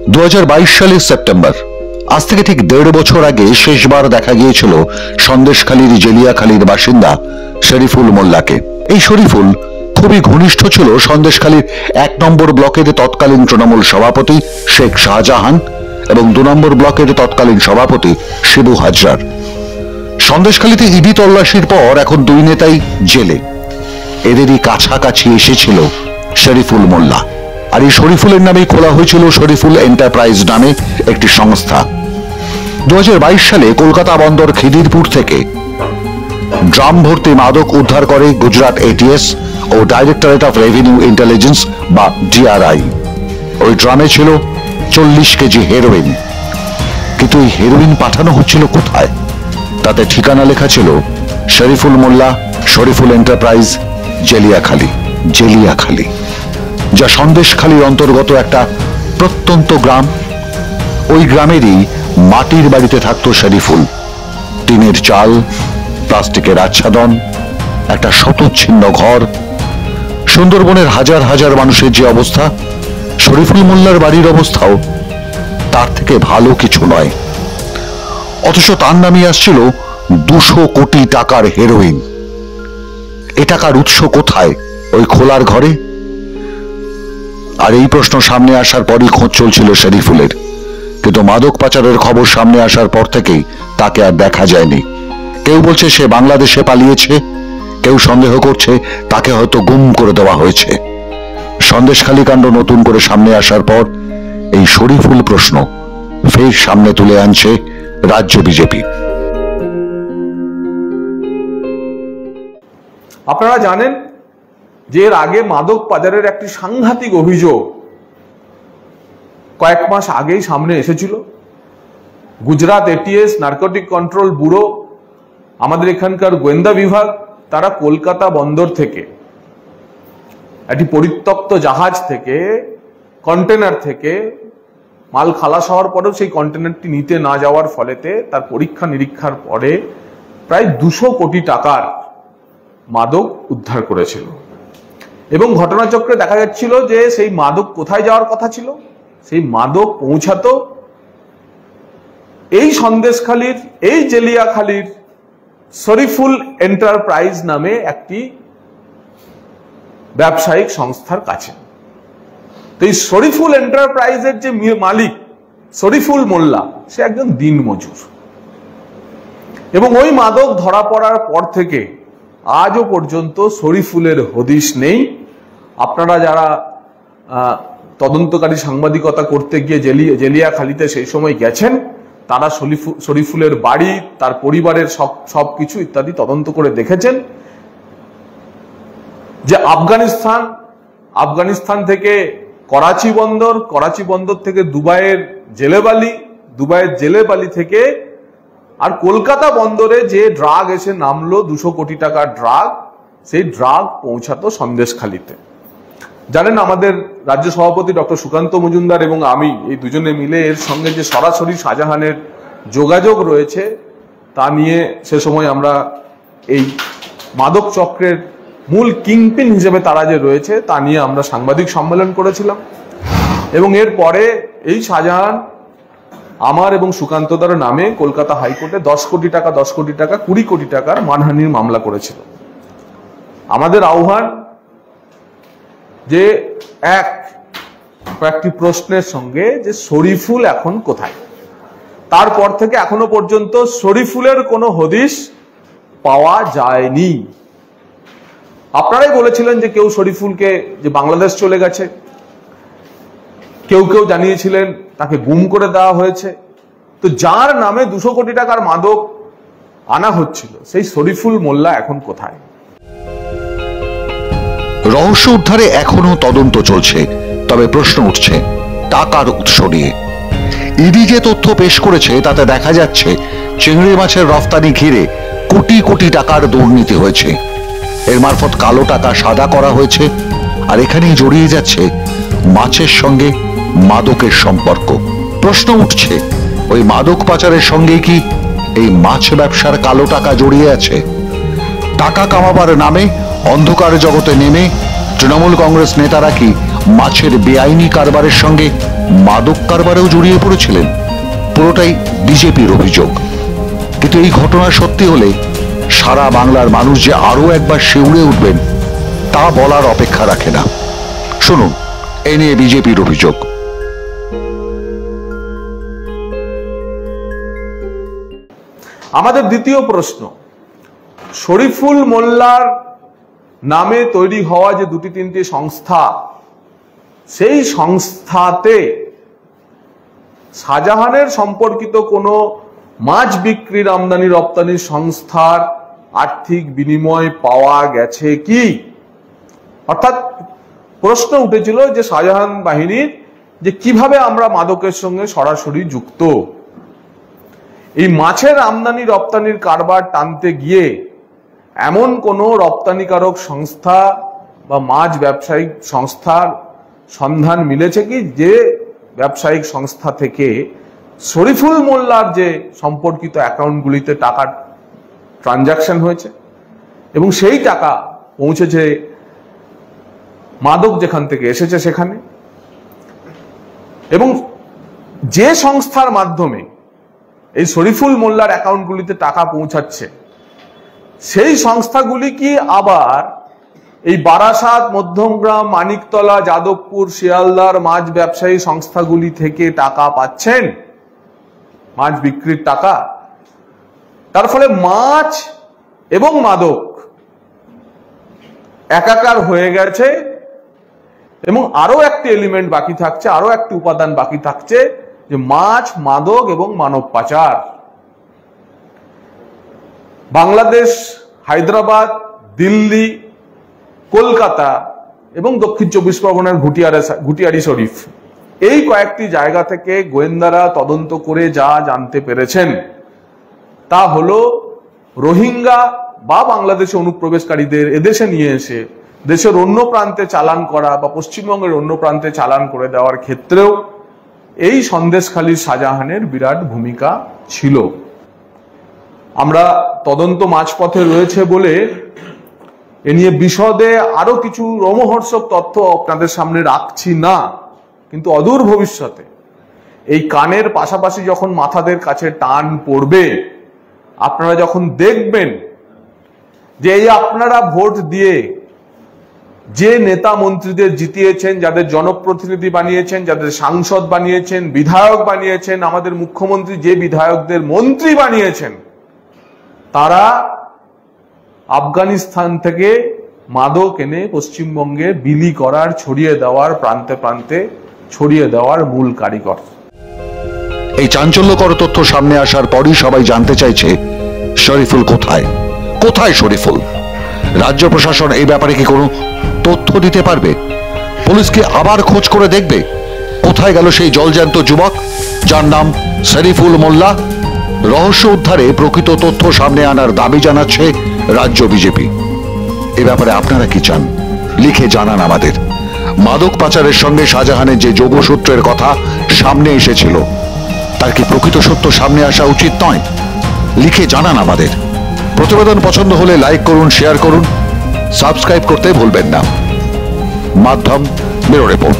2022 সালের সেপ্টেম্বর, আজ থেকে ঠিক 1.5 বছর আগে শেষবার দেখা গিয়েছিল সন্দেশখালীর জেলিয়াখালীর বাসিন্দা শরীফুল মোল্লাকে। এই শরীফুল খুবই ঘনিষ্ঠ ছিল সন্দেশখালীর 1 নম্বর ব্লকের তৎকালীন তৃণমূল সভাপতি শেখ শাহজাহান এবং 2 নম্বর ব্লকের তৎকালীন সভাপতি শিবু হাজরার। সন্দেশখালীতে ইডি তল্লাশির পর এখন 2 নেতাই জেলে। এদেরই কাছাকাছি এসেছিল শরীফুল মোল্লা। আর এই শরীফুলের নামেই খোলা হয়েছিল শরীফুল এন্টারপ্রাইজ নামে একটি সংস্থা। 2022 সালে কলকাতা বন্দর খিদিরপুর থেকে ড্রাম ভর্তি মাদক উদ্ধার করে গুজরাট এটিএস ও ডাইরেক্টরেট অফ রেভিনিউ ইন্টেলিজেন্স বা ডিআরআই। ওই ড্রামে ছিল 40 কেজি হেরোইন। কিন্তু এই হেরোইন পাঠানো হচ্ছিল কোথায়? তাতে ঠিকানা লেখা ছিল শরীফুল মোল্লা, শরীফুল এন্টারপ্রাইজ, জেলিয়াখালী, যা সন্দেশখালীর অন্তর্গত একটা প্রত্যন্ত গ্রাম। ওই গ্রামেরই মাটির বাড়িতে থাকতো শরীফুল। টিনের চাল, প্লাস্টিকের আচ্ছাদন, একটা শতচ্ছিন্ন ঘর। সুন্দরবনের হাজার হাজার মানুষের যে অবস্থা, শরীফুল মোল্লার বাড়ির অবস্থাও তার থেকে ভালো কিছু নয়। অথচ তার নামে আসছিল 200 কোটি টাকার হেরোইন। এ টাকার উৎস কোথায়? ওই খোলার ঘরে? আর এই প্রশ্ন সামনে আসার পরই খোঁজ চলছিল শরীফুলের। কিন্তু মাদক পাচারের খবর সামনে আসার পর থেকেই তাকে আর দেখা যায়নি। কেউ বলছে সে বাংলাদেশে পালিয়েছে, কেউ সন্দেহ করছে তাকে হয়তো গুম করে দেওয়া হয়েছে। সন্দেশখালী কাণ্ড নতুন করে সামনে আসার পর এই শরীফুল প্রশ্ন ফের সামনে তুলে আনছে রাজ্য বিজেপি। আপনারা জানেন যে এর আগে মাদক পাচারের একটি সাংঘাতিক অভিযোগ কয়েক মাস আগেই সামনে এসেছিল। Gujarat ATS, narcotic control bureau, আমাদের এখানকার গোয়েন্দা বিভাগ, তারা কলকাতা বন্দর থেকে একটি পরিত্যক্ত জাহাজ থেকে, কন্টেনার থেকে মাল খালাস হওয়ার পরেও সেই কন্টেনারটি নিতে না যাওয়ার ফলেতে তার পরীক্ষা নিরীক্ষার পরে প্রায় 200 কোটি টাকার মাদক উদ্ধার করেছিল। এবং ঘটনাচক্রে দেখা যাচ্ছিল যে সেই মাদক কোথায় যাওয়ার কথা ছিল? সেই মাদক পৌঁছাতো এই সন্দেশখালীর, এই জেলিয়াখালীর শরীফুল এন্টারপ্রাইজ নামে একটি ব্যবসায়িক সংস্থার কাছে। তো এই শরীফুল এন্টারপ্রাইজের যে মালিক শরীফুল মোল্লা, সে একজন দিনমজুর। এবং ওই মাদক ধরা পড়ার পর থেকে আজও পর্যন্ত শরীফুলের হদিশ নেই। আপনারা যারা তদন্তকারী সাংবাদিকতা করতে গিয়ে জেলিয়াখালীতে সেই সময় গেছেন, তারা শরীফুলের বাড়ি, তার পরিবারের সবকিছু ইত্যাদি তদন্ত করে দেখেছেন যে আফগানিস্তান থেকে করাচি বন্দর থেকে দুবাইয়ের জেলেবালি থেকে আর কলকাতা বন্দরে যে ড্রাগ এসে নামলো 200 কোটি টাকার ড্রাগ, সেই ড্রাগ পৌঁছাতো সন্দেশখালীতে। জানেন, আমাদের রাজ্য সভাপতি ডক্টর সুকান্ত মজুমদার এবং আমি এই দুজনে মিলে এর সঙ্গে যে সরাসরি শাহজাহানের যোগাযোগ রয়েছে তা নিয়ে সে সময় আমরা এই মাদক চক্রের মূল কিংপিন হিসেবে তারা যে রয়েছে তা নিয়ে আমরা সাংবাদিক সম্মেলন করেছিলাম। এবং এর পরে এই শাহজাহান আমার এবং সুকান্তদার নামে কলকাতা হাইকোর্টে 10 কোটি টাকা 20 কোটি টাকার মানহানির মামলা করেছিল। আমাদের আহ্বান যে কয়েকটি প্রশ্নের সঙ্গে যে শরীফুল এখন কোথায়। তারপর থেকে এখনো পর্যন্ত শরীফুলের কোনো হদিশ পাওয়া যায়নি। আপনারাই বলেছিলেন যে কেউ শরীফুলকে যে বাংলাদেশ চলে গেছে, কেউ জানিয়েছিলেন তাকে গুম করে দেওয়া হয়েছে। তো যার নামে 200 কোটি টাকার মাদক আনা হচ্ছিল, সেই শরীফুল মোল্লা এখন কোথায়? রহস্য উদ্ধারে এখনো তদন্ত চলছে, তবে প্রশ্ন উঠছে টাকার উৎস নিয়ে। ইডি যে তথ্য পেশ করেছে তাতে দেখা যাচ্ছে চিংড়ি মাছের রফতানি ঘিরে কোটি কোটি টাকার দুর্নীতি হয়েছে। এর মারফত কালো টাকা সাদা করা হয়েছে। আর এখানেই জড়িয়ে যাচ্ছে মাছের সঙ্গে মাদকের সম্পর্ক। প্রশ্ন উঠছে, ওই মাদক পাচারের সঙ্গে কি এই মাছ ব্যবসার কালো টাকা জড়িয়ে আছে? টাকা কামাবার নামে অন্ধকার জগতে নেমে তৃণমূল কংগ্রেস নেতারা কি মাছের বেআইনি কারবারের সঙ্গে মাদক কারবারেও জড়িয়ে পড়েছিলেন, পুরোটাই বিজেপির অভিযোগ। কিন্তু এই ঘটনা সত্যি হলে সারা বাংলার মানুষ যে আরো একবার শিউরে উঠবেন তা বলার অপেক্ষা রাখে না। শুনুন এ নিয়ে বিজেপির অভিযোগ। আমাদের দ্বিতীয় প্রশ্ন, শরীফুল মোল্লার নামে তৈরি হওয়া যে দুটি তিনটি সংস্থা, সেই সংস্থাতে শাহজাহানের সম্পর্কিত কোনো মাছ বিক্রির আমদানি রপ্তানির সংস্থার আর্থিক বিনিময় পাওয়া গেছে কি? অর্থাৎ প্রশ্ন উঠেছিল যে শাহজাহান বাহিনীর যে কিভাবে আমরা মাদকের সঙ্গে সরাসরি যুক্ত। এই মাছের আমদানি রপ্তানির কারবার টানতে গিয়ে এমন কোনো রপ্তানিকারক সংস্থা বা মাছ ব্যবসায়িক সংস্থার সন্ধান মিলেছে কি যে ব্যবসায়িক সংস্থা থেকে শরীফুল মোল্লার যে সম্পর্কিত অ্যাকাউন্টগুলিতে টাকার ট্রানজাকশন হয়েছে এবং সেই টাকা পৌঁছেছে মাদক যেখান থেকে এসেছে সেখানে, এবং যে সংস্থার মাধ্যমে এই শরীফুল মোল্লার অ্যাকাউন্টগুলিতে টাকা পৌঁছাচ্ছে সেই সংস্থাগুলি কি আবার এই বারাসাত, মধ্যমগ্রাম, মানিকতলা, যাদবপুর, শিয়ালদার মাছ ব্যবসায়ী সংস্থাগুলি থেকে টাকা পাচ্ছেন, মাছ বিক্রির টাকা? তার ফলে মাছ এবং মাদক একাকার হয়ে গেছে এবং আরো একটি এলিমেন্ট বাকি থাকছে, আরো একটি উপাদান বাকি থাকছে, যে মাছ, মাদক এবং মানব পাচার। বাংলাদেশ, হায়দ্রাবাদ, দিল্লি, কলকাতা এবং দক্ষিণ চব্বিশ পরগনার ঘুটিয়ারি শরীফ, এই কয়েকটি জায়গা থেকে গোয়েন্দারা তদন্ত করে যা জানতে পেরেছেন তা হলো রোহিঙ্গা বা বাংলাদেশে অনুপ্রবেশকারীদের এদেশে নিয়ে এসে দেশের অন্য প্রান্তে চালান করা বা পশ্চিমবঙ্গের অন্য প্রান্তে চালান করে দেওয়ার ক্ষেত্রেও এই সন্দেশখালীর শাহজাহানের বিরাট ভূমিকা ছিল। আমরা তদন্ত মাঝপথে রয়েছে বলে এ নিয়ে বিশদে আরো কিছু রোমহর্ষক তথ্য আপনাদের সামনে রাখছি না, কিন্তু অদূর ভবিষ্যতে এই কানের পাশাপাশি যখন মাথাদের কাছে টান পড়বে, আপনারা যখন দেখবেন যে এই আপনারা ভোট দিয়ে যে নেতা মন্ত্রীদের জিতিয়েছেন, যাদের জনপ্রতিনিধি বানিয়েছেন, যাদের সাংসদ বানিয়েছেন, বিধায়ক বানিয়েছেন, আমাদের মুখ্যমন্ত্রী যে বিধায়কদের মন্ত্রী বানিয়েছেন, তারা আফগানিস্তান থেকে মাদক এনে পশ্চিমবঙ্গে বিলি করার, ছড়িয়ে দেওয়ার, প্রান্তে প্রান্তে ছড়িয়ে দেওয়ার মূল কারিগর। এই চাঞ্চল্যকর তথ্য সামনে আসার পরই সবাই জানতে চাইছে শরীফুল কোথায়? কোথায় শরীফুল? রাজ্য প্রশাসন এই ব্যাপারে কি কোনো তথ্য দিতে পারবে? পুলিশ কি আবার খোঁজ করে দেখবে কোথায় গেল সেই জলজ্যান্ত যুবক যার নাম শরীফুল মোল্লা? রহস্য উদ্ধারে প্রকৃত তথ্য সামনে আনার দাবি জানাচ্ছে রাজ্য বিজেপি। এ ব্যাপারে আপনারা কি চান লিখে জানান আমাদের। মাদক পাচারের সঙ্গে শাহজাহানের যে যোগসূত্রের কথা সামনে এসেছিল তার কি প্রকৃত সত্য সামনে আসা উচিত নয়? লিখে জানান আমাদের। প্রতিবেদন পছন্দ হলে লাইক করুন, শেয়ার করুন, সাবস্ক্রাইব করতে ভুলবেন না। মাধ্যম ব্যুরো রিপোর্ট।